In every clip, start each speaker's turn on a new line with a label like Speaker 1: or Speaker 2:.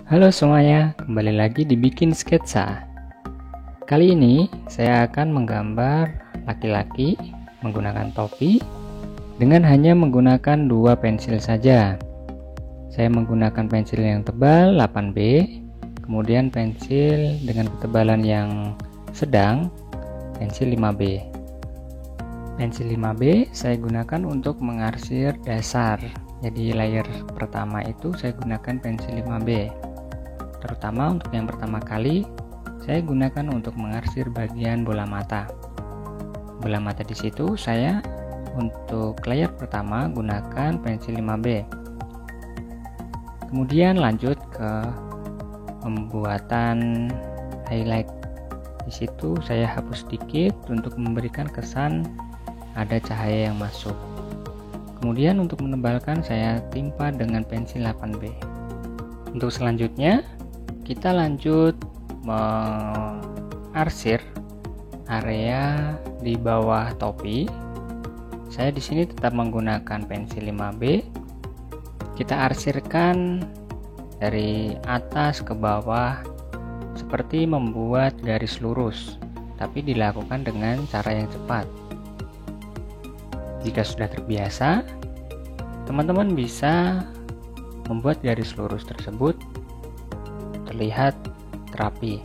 Speaker 1: Halo semuanya, kembali lagi di Bikin Sketsa. Kali ini saya akan menggambar laki-laki menggunakan topi dengan hanya menggunakan dua pensil saja. Saya menggunakan pensil yang tebal 8B, kemudian pensil dengan ketebalan yang sedang, pensil 5B. Pensil 5B saya gunakan untuk mengarsir dasar. Jadi layer pertama itu saya gunakan pensil 5B. Terutama untuk yang pertama kali saya gunakan untuk mengarsir bagian bola mata. Bola mata di situ saya untuk layer pertama gunakan pensil 5B. Kemudian lanjut ke pembuatan highlight. Di situ saya hapus sedikit untuk memberikan kesan ada cahaya yang masuk. Kemudian untuk menebalkan saya timpa dengan pensil 8B. Untuk selanjutnya kita lanjut mengarsir area di bawah topi. Saya di sini tetap menggunakan pensil 5B. Kita arsirkan dari atas ke bawah seperti membuat garis lurus, tapi dilakukan dengan cara yang cepat. Jika sudah terbiasa, teman-teman bisa membuat garis lurus tersebut terlihat rapi.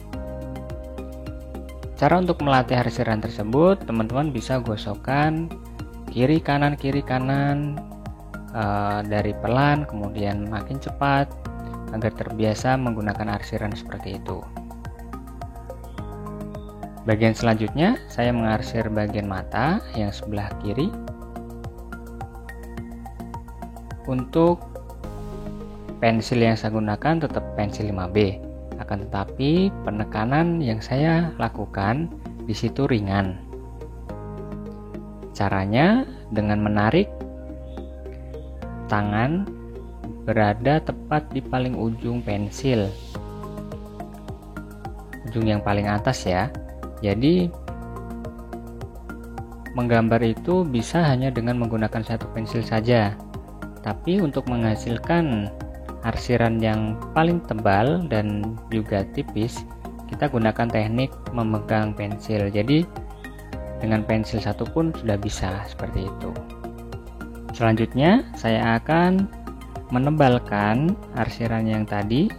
Speaker 1: Cara untuk melatih arsiran tersebut, teman-teman bisa gosokkan kiri kanan dari pelan kemudian makin cepat agar terbiasa menggunakan arsiran seperti itu. Bagian selanjutnya saya mengarsir bagian mata yang sebelah kiri. Untuk pensil yang saya gunakan tetap pensil 5B, akan tetapi penekanan yang saya lakukan di situ ringan. Caranya dengan menarik tangan berada tepat di paling ujung pensil, ujung yang paling atas ya. Jadi menggambar itu bisa hanya dengan menggunakan satu pensil saja. Tapi untuk menghasilkan arsiran yang paling tebal dan juga tipis, kita gunakan teknik memegang pensil. Jadi dengan pensil satu pun sudah bisa seperti itu. Selanjutnya saya akan menebalkan arsiran yang tadi.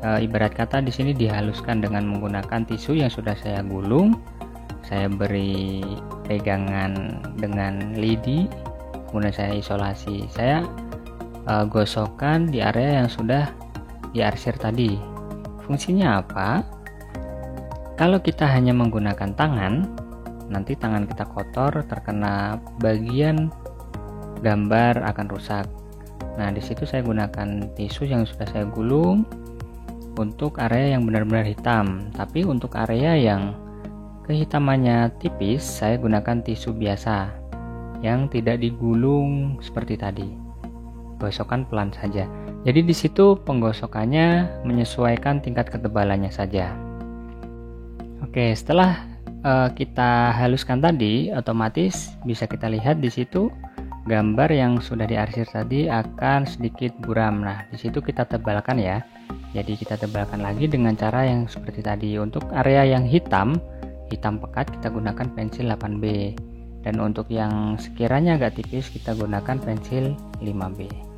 Speaker 1: Ibarat kata di sini dihaluskan dengan menggunakan tisu yang sudah saya gulung. Saya beri pegangan dengan lidi. Kemudian saya isolasi, saya gosokkan di area yang sudah diarsir tadi. Fungsinya apa? Kalau kita hanya menggunakan tangan, nanti tangan kita kotor, terkena bagian gambar akan rusak. Nah, di situ saya gunakan tisu yang sudah saya gulung untuk area yang benar-benar hitam. Tapi untuk area yang kehitamannya tipis, saya gunakan tisu biasa yang tidak digulung seperti tadi. Gosokkan pelan saja. Jadi di situ penggosokannya menyesuaikan tingkat ketebalannya saja. Oke, setelah kita haluskan tadi, otomatis bisa kita lihat di situ gambar yang sudah diarsir tadi akan sedikit buram. Nah, di situ kita tebalkan ya. Jadi kita tebalkan lagi dengan cara yang seperti tadi. Untuk area yang hitam pekat kita gunakan pensil 8B. Dan untuk yang sekiranya agak tipis kita gunakan pensil 5B.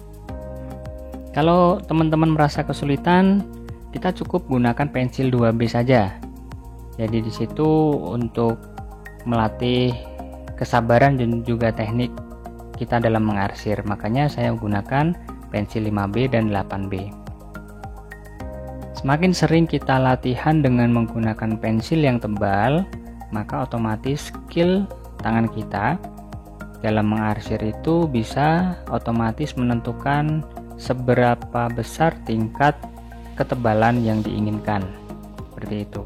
Speaker 1: Kalau teman-teman merasa kesulitan, kita cukup gunakan pensil 2B saja. Jadi di situ untuk melatih kesabaran dan juga teknik kita dalam mengarsir. Makanya saya gunakan pensil 5B dan 8B. Semakin sering kita latihan dengan menggunakan pensil yang tebal, maka otomatis skill tangan kita dalam mengarsir itu bisa otomatis menentukan seberapa besar tingkat ketebalan yang diinginkan. Seperti itu.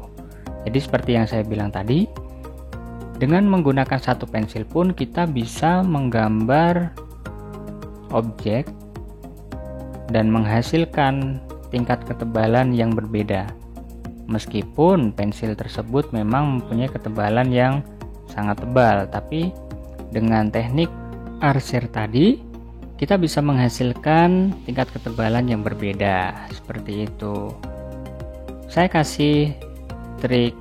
Speaker 1: Jadi seperti yang saya bilang tadi, dengan menggunakan satu pensil pun kita bisa menggambar objek dan menghasilkan tingkat ketebalan yang berbeda. Meskipun pensil tersebut memang mempunyai ketebalan yang sangat tebal, tapi dengan teknik arsir tadi kita bisa menghasilkan tingkat ketebalan yang berbeda seperti itu. Saya kasih trik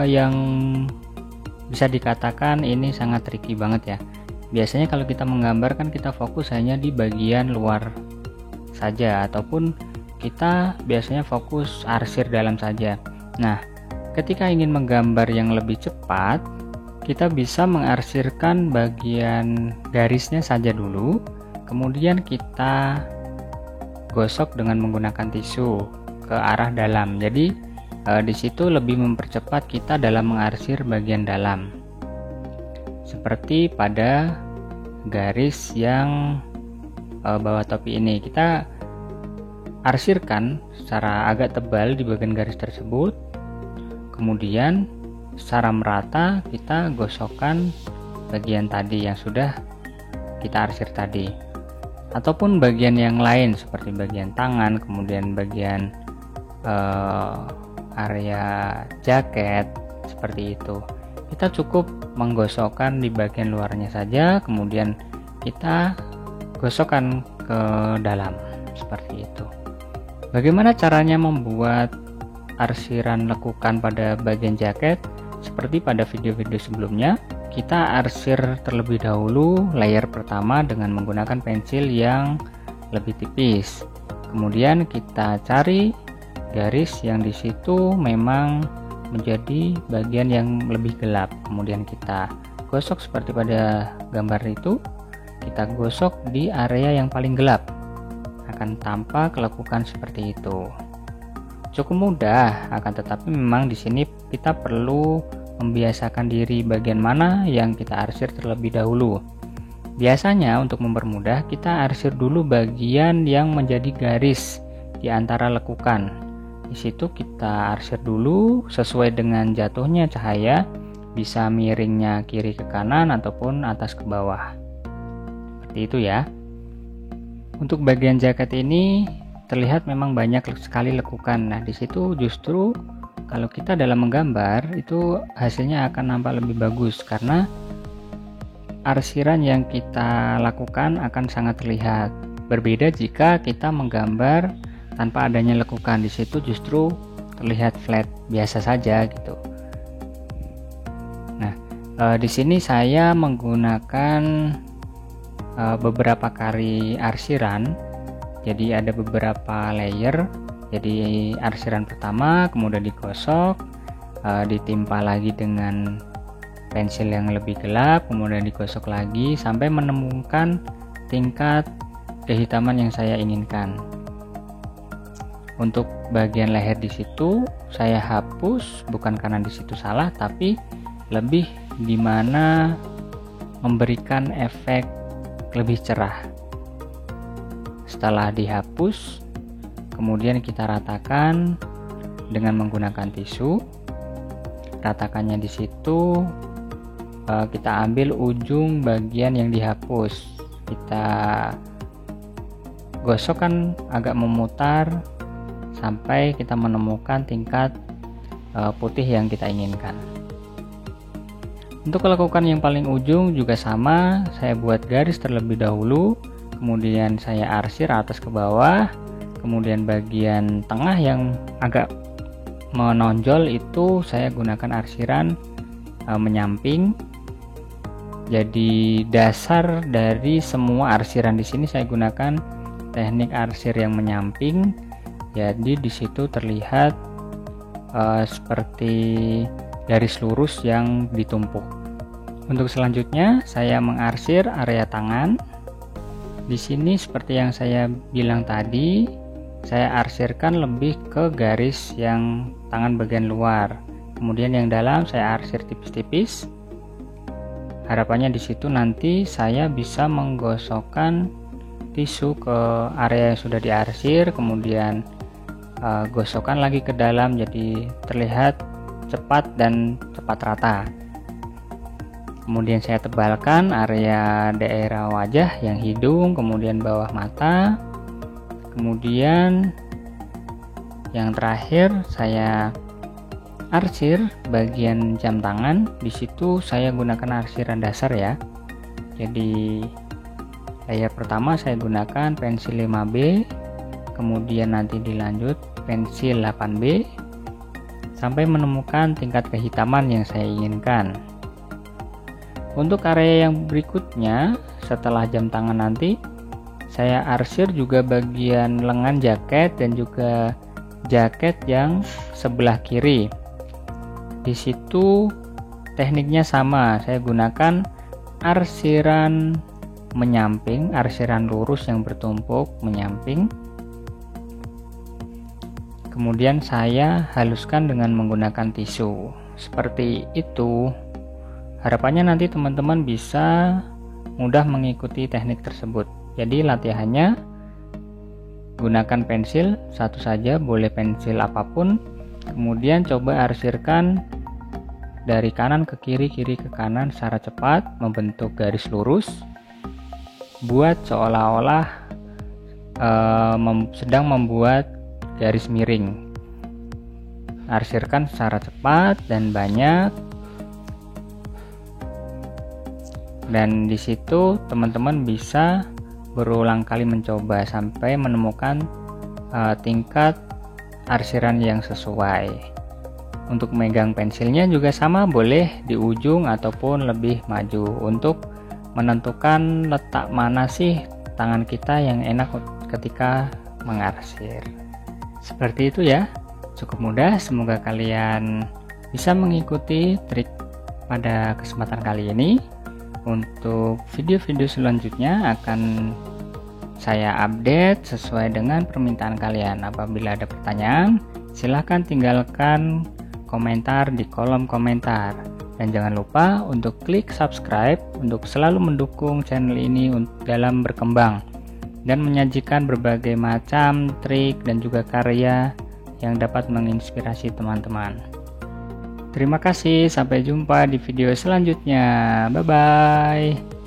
Speaker 1: yang bisa dikatakan ini sangat tricky banget ya. Biasanya kalau kita menggambar kan kita fokus hanya di bagian luar saja, ataupun kita biasanya fokus arsir dalam saja. Nah, ketika ingin menggambar yang lebih cepat, kita bisa mengarsirkan bagian garisnya saja dulu, kemudian kita gosok dengan menggunakan tisu ke arah dalam. Jadi di situ lebih mempercepat kita dalam mengarsir bagian dalam. Seperti pada garis yang bawah topi ini, kita arsirkan secara agak tebal di bagian garis tersebut, kemudian secara merata kita gosokkan bagian tadi yang sudah kita arsir tadi, ataupun bagian yang lain seperti bagian tangan, kemudian bagian area jaket seperti itu. Kita cukup menggosokkan di bagian luarnya saja, kemudian kita gosokkan ke dalam seperti itu. Bagaimana caranya membuat arsiran lekukan pada bagian jaket? Seperti pada video-video sebelumnya, kita arsir terlebih dahulu layer pertama dengan menggunakan pensil yang lebih tipis. Kemudian kita cari garis yang di situ memang menjadi bagian yang lebih gelap, kemudian kita gosok seperti pada gambar itu. Kita gosok di area yang paling gelap, akan tampak lekukan seperti itu. Cukup mudah, akan tetapi memang di sini kita perlu membiasakan diri bagian mana yang kita arsir terlebih dahulu. Biasanya untuk mempermudah, kita arsir dulu bagian yang menjadi garis di antara lekukan. Di situ kita arsir dulu sesuai dengan jatuhnya cahaya, bisa miringnya kiri ke kanan ataupun atas ke bawah. Seperti itu ya. Untuk bagian jaket ini terlihat memang banyak sekali lekukan. Nah, di situ justru kalau kita dalam menggambar itu hasilnya akan nampak lebih bagus karena arsiran yang kita lakukan akan sangat terlihat. Berbeda jika kita menggambar tanpa adanya lekukan, di situ justru terlihat flat biasa saja gitu. Nah, di sini saya menggunakan beberapa kali arsiran. Jadi ada beberapa layer. Jadi arsiran pertama kemudian digosok, ditimpa lagi dengan pensil yang lebih gelap, kemudian digosok lagi sampai menemukan tingkat kehitaman yang saya inginkan. Untuk bagian leher di situ saya hapus, bukan karena di situ salah, tapi lebih dimana memberikan efek lebih cerah. Setelah dihapus, kemudian kita ratakan dengan menggunakan tisu. Ratakannya di situ, kita ambil ujung bagian yang dihapus, kita gosokkan agak memutar sampai kita menemukan tingkat putih yang kita inginkan. Untuk lekukan yang paling ujung juga sama, saya buat garis terlebih dahulu, kemudian saya arsir atas ke bawah, kemudian bagian tengah yang agak menonjol itu saya gunakan arsiran menyamping. Jadi dasar dari semua arsiran di sini saya gunakan teknik arsir yang menyamping. Jadi di situ terlihat seperti garis lurus yang ditumpuk. Untuk selanjutnya saya mengarsir area tangan. Di sini seperti yang saya bilang tadi, saya arsirkan lebih ke garis yang tangan bagian luar. Kemudian yang dalam saya arsir tipis-tipis. Harapannya di situ nanti saya bisa menggosokkan tisu ke area yang sudah diarsir, kemudian gosokkan lagi ke dalam jadi terlihat cepat dan cepat rata. Kemudian saya tebalkan area daerah wajah yang hidung, kemudian bawah mata, kemudian yang terakhir saya arsir bagian jam tangan. Di situ saya gunakan arsiran dasar ya. Jadi Layer pertama saya gunakan pensil 5B, kemudian nanti dilanjut pensil 8B sampai menemukan tingkat kehitaman yang saya inginkan. Untuk area yang berikutnya setelah jam tangan nanti, saya arsir juga bagian lengan jaket dan juga jaket yang sebelah kiri. Di situ tekniknya sama, saya gunakan arsiran menyamping, arsiran lurus yang bertumpuk menyamping. Kemudian saya haluskan dengan menggunakan tisu. Seperti itu. Harapannya nanti teman-teman bisa mudah mengikuti teknik tersebut. Jadi latihannya gunakan pensil satu saja, boleh pensil apapun. Kemudian coba arsirkan dari kanan ke kiri, kiri ke kanan secara cepat, membentuk garis lurus. Buat seolah-olah sedang membuat garis miring. Arsirkan secara cepat dan banyak. Dan di situ teman-teman bisa berulang kali mencoba sampai menemukan tingkat arsiran yang sesuai. Untuk megang pensilnya juga sama, boleh di ujung ataupun lebih maju untuk menentukan letak mana sih tangan kita yang enak ketika mengarsir. Seperti itu ya, cukup mudah. Semoga kalian bisa mengikuti trik pada kesempatan kali ini. Untuk video-video selanjutnya akan saya update sesuai dengan permintaan kalian. Apabila ada pertanyaan, silahkan tinggalkan komentar di kolom komentar. Dan jangan lupa untuk klik subscribe untuk selalu mendukung channel ini dalam berkembang dan menyajikan berbagai macam trik dan juga karya yang dapat menginspirasi teman-teman. Terima kasih, sampai jumpa di video selanjutnya. Bye-bye.